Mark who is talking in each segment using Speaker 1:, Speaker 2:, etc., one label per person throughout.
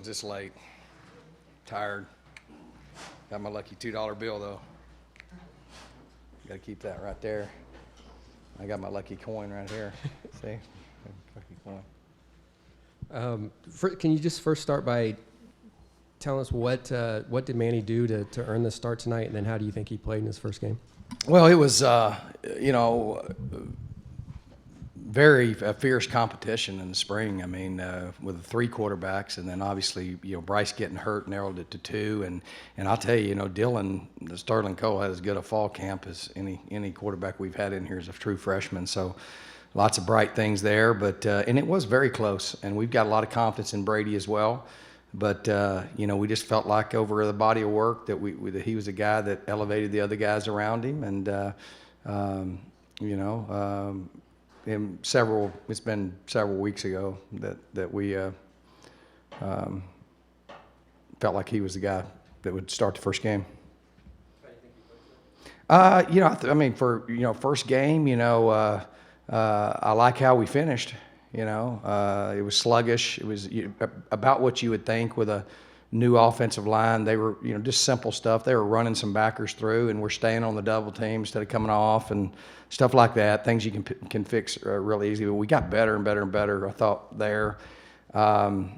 Speaker 1: Just late, tired. Got my lucky $2 bill though. Got to keep that right there. I got my lucky coin right here. See, lucky coin.
Speaker 2: Can you just first start by telling us what did Manny do to earn the start tonight, and then how do you think he played in his first game?
Speaker 1: Well, it was very fierce competition in the spring. I mean, with the 3 quarterbacks, and then obviously, Bryce getting hurt narrowed it to 2. And I'll tell you, Dylan, the Sterling Cole had as good a fall camp as any quarterback we've had in here as a true freshman. So lots of bright things there, but and it was very close. And we've got a lot of confidence in Brady as well. But we just felt like over the body of work that that he was a guy that elevated the other guys around him, and it's been several weeks ago that we felt like he was the guy that would start the first game. First game, I like how we finished. It was sluggish. It was about what you would think with a new offensive line. They were, just simple stuff. They were running some backers through, and we're staying on the double team instead of coming off and stuff like that. Things you can fix really easy. But we got better and better and better, I thought, there. I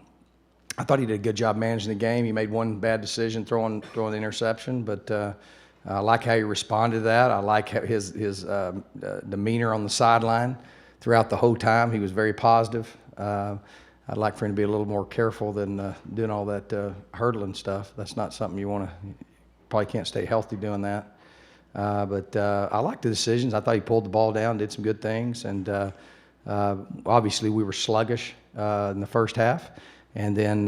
Speaker 1: thought he did a good job managing the game. He made one bad decision throwing the interception, but I like how he responded to that. I like his demeanor on the sideline throughout the whole time. He was very positive. I'd like for him to be a little more careful than doing all that hurdling stuff. That's not something you want to. Probably can't stay healthy doing that. But I like the decisions. I thought he pulled the ball down, did some good things, and obviously we were sluggish in the first half, and then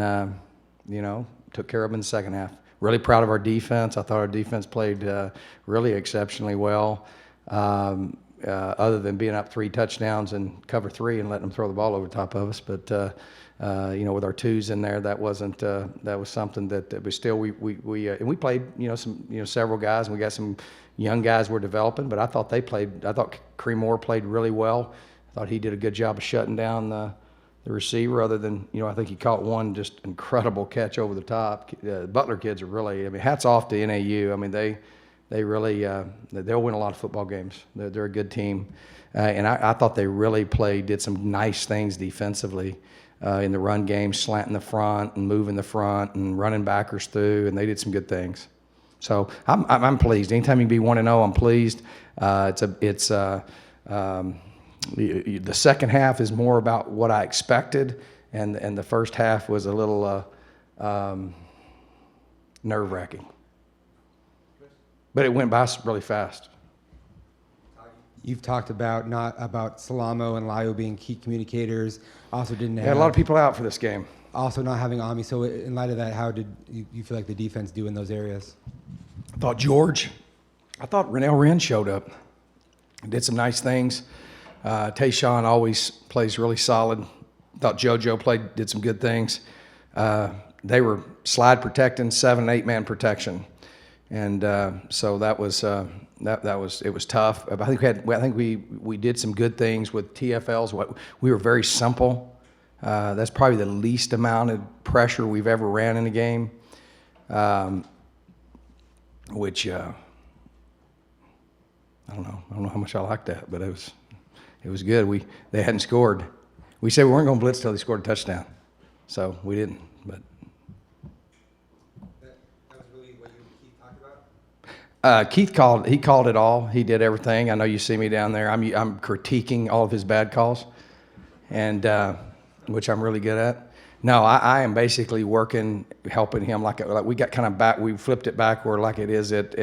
Speaker 1: took care of them in the second half. Really proud of our defense. I thought our defense played really exceptionally well. Other than being up 3 touchdowns and cover 3 and letting them throw the ball over the top of us. But, with our 2s in there, that wasn't, that was something that was still, and we played, several guys, and we got some young guys we're developing, but I thought Creemore played really well. I thought he did a good job of shutting down the receiver, other than, I think he caught one just incredible catch over the top. Butler kids are really, hats off to NAU. They really, they'll win a lot of football games. They're a good team. And I thought they really did some nice things defensively in the run game, slanting the front and moving the front and running backers through, and they did some good things. So I'm pleased. Anytime you can be 1-0, I'm pleased. The second half is more about what I expected, and the first half was a little nerve-wracking. But it went by really fast.
Speaker 3: You've talked about Salamo and Layo being key communicators. Also didn't have
Speaker 1: a lot of people out for this game.
Speaker 3: Also not having Ami. So in light of that, how did you feel like the defense do in those areas?
Speaker 1: I thought Rennell Wren showed up and did some nice things. Tayshawn always plays really solid. Thought JoJo did some good things. They were slide protecting, 7 and 8 man protection. And so that was it was tough. I think we did some good things with TFLs. We were very simple. That's probably the least amount of pressure we've ever ran in a game. Which I don't know how much I liked that, but it was good. They hadn't scored. We said we weren't going to blitz till they scored a touchdown, so we didn't. But Keith called it all. He did everything. I know you see me down there. I'm critiquing all of his bad calls, and which I'm really good at. No, I am basically working, helping him like we got kind of back. We flipped it backward like it is at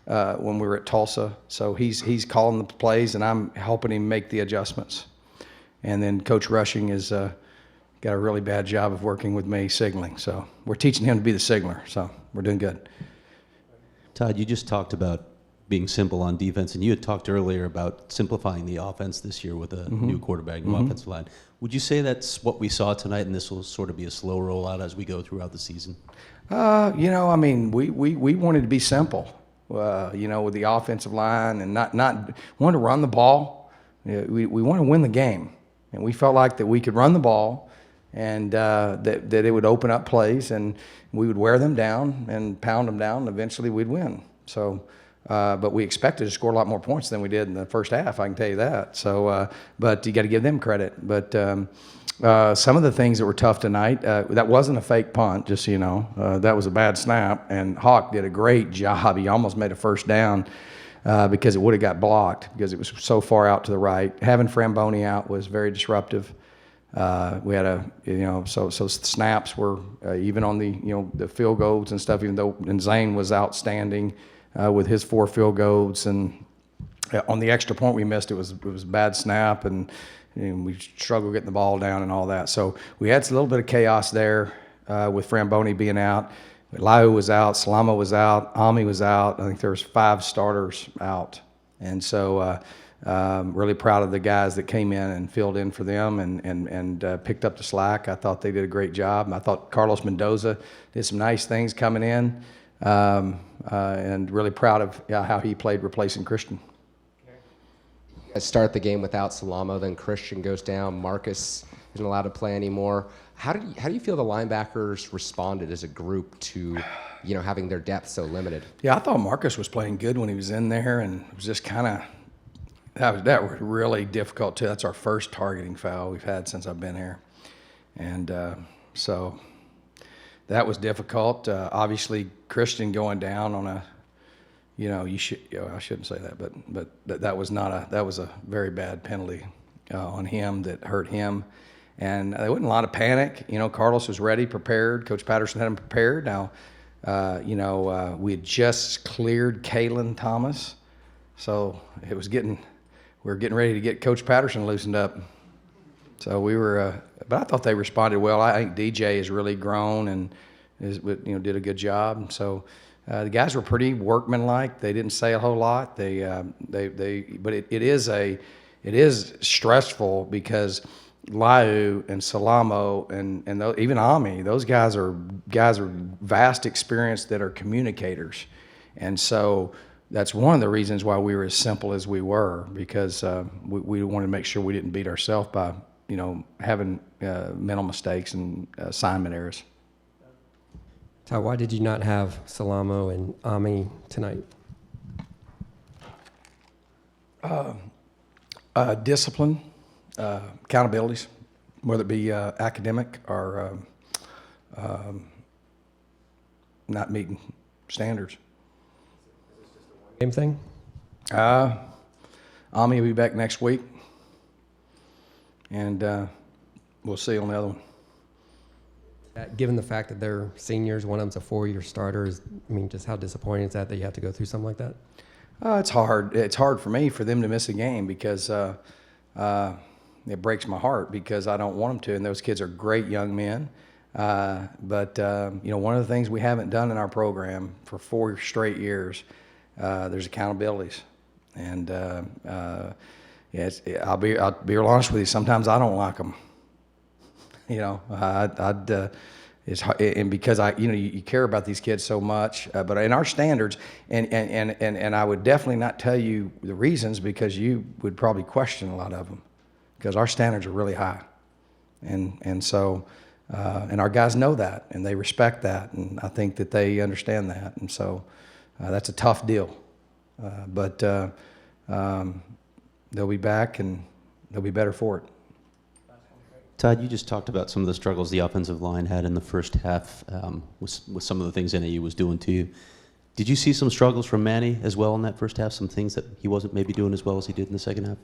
Speaker 1: when we were at Tulsa. So he's calling the plays, and I'm helping him make the adjustments. And then Coach Rushing has got a really bad job of working with me signaling. So we're teaching him to be the signaler. So we're doing good.
Speaker 4: Todd, you just talked about being simple on defense, and you had talked earlier about simplifying the offense this year with a new quarterback, new offensive line. Would you say that's what we saw tonight, and this will sort of be a slow rollout as we go throughout the season?
Speaker 1: We wanted to be simple, with the offensive line, and not want to run the ball. We want to win the game, and we felt like that we could run the ball and that it would open up plays, and we would wear them down and pound them down, and eventually we'd win. So, but we expected to score a lot more points than we did in the first half, I can tell you that. So, but you got to give them credit. But some of the things that were tough tonight, that wasn't a fake punt, just so you know. That was a bad snap, and Hawk did a great job. He almost made a first down because it would have got blocked because it was so far out to the right. Having Framboni out was very disruptive. We had so snaps were even on the field goals and stuff, even though Zane was outstanding with his 4 field goals, and on the extra point we missed, it was a bad snap, and we struggled getting the ball down and all that. So we had a little bit of chaos there with Framboni being out. Liu was out, Salamo was out, Ami was out. I think there was 5 starters out, and so really proud of the guys that came in and filled in for them and picked up the slack. I thought they did a great job. I thought Carlos Mendoza did some nice things coming in, and really proud of how he played replacing Christian.
Speaker 5: Start the game without Salamo, then Christian goes down. Marcus isn't allowed to play anymore. How do you feel the linebackers responded as a group to having their depth so limited?
Speaker 1: Yeah, I thought Marcus was playing good when he was in there, and it was just kind of that was really difficult too. That's our first targeting foul we've had since I've been here, and so that was difficult. Obviously, Christian going down on a I shouldn't say that, but that was a very bad penalty on him that hurt him, and there wasn't a lot of panic. Carlos was ready, prepared. Coach Patterson had him prepared. Now, we had just cleared Kalen Thomas, so we were getting ready to get Coach Patterson loosened up. So we were, but I thought they responded well. I think DJ has really grown and did a good job. So. The guys were pretty workmanlike. They didn't say a whole lot. But it is stressful because Liu and Salamo and even Ami, those guys are vast experience that are communicators, and so that's one of the reasons why we were as simple as we were, because we wanted to make sure we didn't beat ourselves by having mental mistakes and assignment errors.
Speaker 2: Todd, why did you not have Salamo and Ami tonight?
Speaker 1: Discipline, accountabilities, whether it be academic or not meeting standards.
Speaker 2: Same thing?
Speaker 1: Ami will be back next week, and we'll see on the other one.
Speaker 2: Given the fact that they're seniors, one of them's a 4-year starter, just how disappointing is that you have to go through something like that?
Speaker 1: It's hard. It's hard for me for them to miss a game because it breaks my heart because I don't want them to. And those kids are great young men. But one of the things we haven't done in our program for 4 straight years, there's accountabilities. And I'll be real honest with you. Sometimes I don't like them. It's hard, and because you care about these kids so much, but in our standards, and I would definitely not tell you the reasons because you would probably question a lot of them, because our standards are really high, and so our guys know that and they respect that, and I think that they understand that, and so that's a tough deal, but they'll be back and they'll be better for it.
Speaker 4: Todd, you just talked about some of the struggles the offensive line had in the first half with some of the things NAU was doing to you. Did you see some struggles from Manny as well in that first half, some things that he wasn't maybe doing as well as he did in the second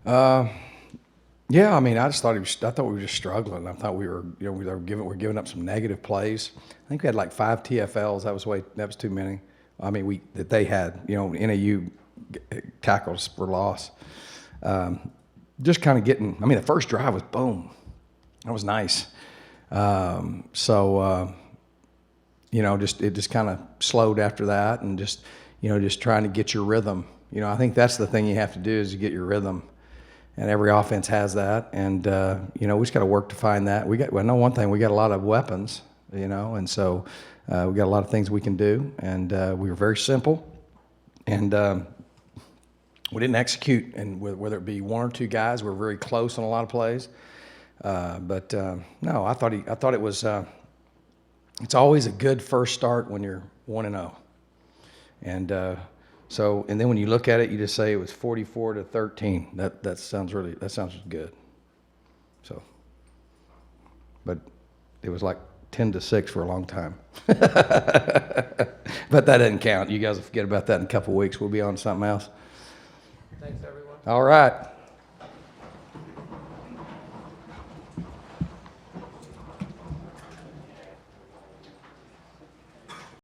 Speaker 4: half?
Speaker 1: Yeah, I just thought I thought we were just struggling. I thought we were giving up some negative plays. I think we had like 5 TFLs. That was too many. That they had. NAU tackles for loss. Just kind of getting. The first drive was boom. That was nice. It just kind of slowed after that, and just trying to get your rhythm. I think that's the thing you have to do is you get your rhythm, and every offense has that. And we just got to work to find that. I know one thing, we got a lot of weapons, and so we got a lot of things we can do, and we were very simple, and. We didn't execute, and whether it be 1 or 2 guys, we're very close on a lot of plays. No, I thought it was. It's always a good first start when you're 1-0, and and then when you look at it, you just say it was 44-13. That sounds good. So, but it was like 10-6 for a long time. But that doesn't count. You guys will forget about that in a couple of weeks. We'll be on to something else.
Speaker 2: Thanks, everyone.
Speaker 1: All right.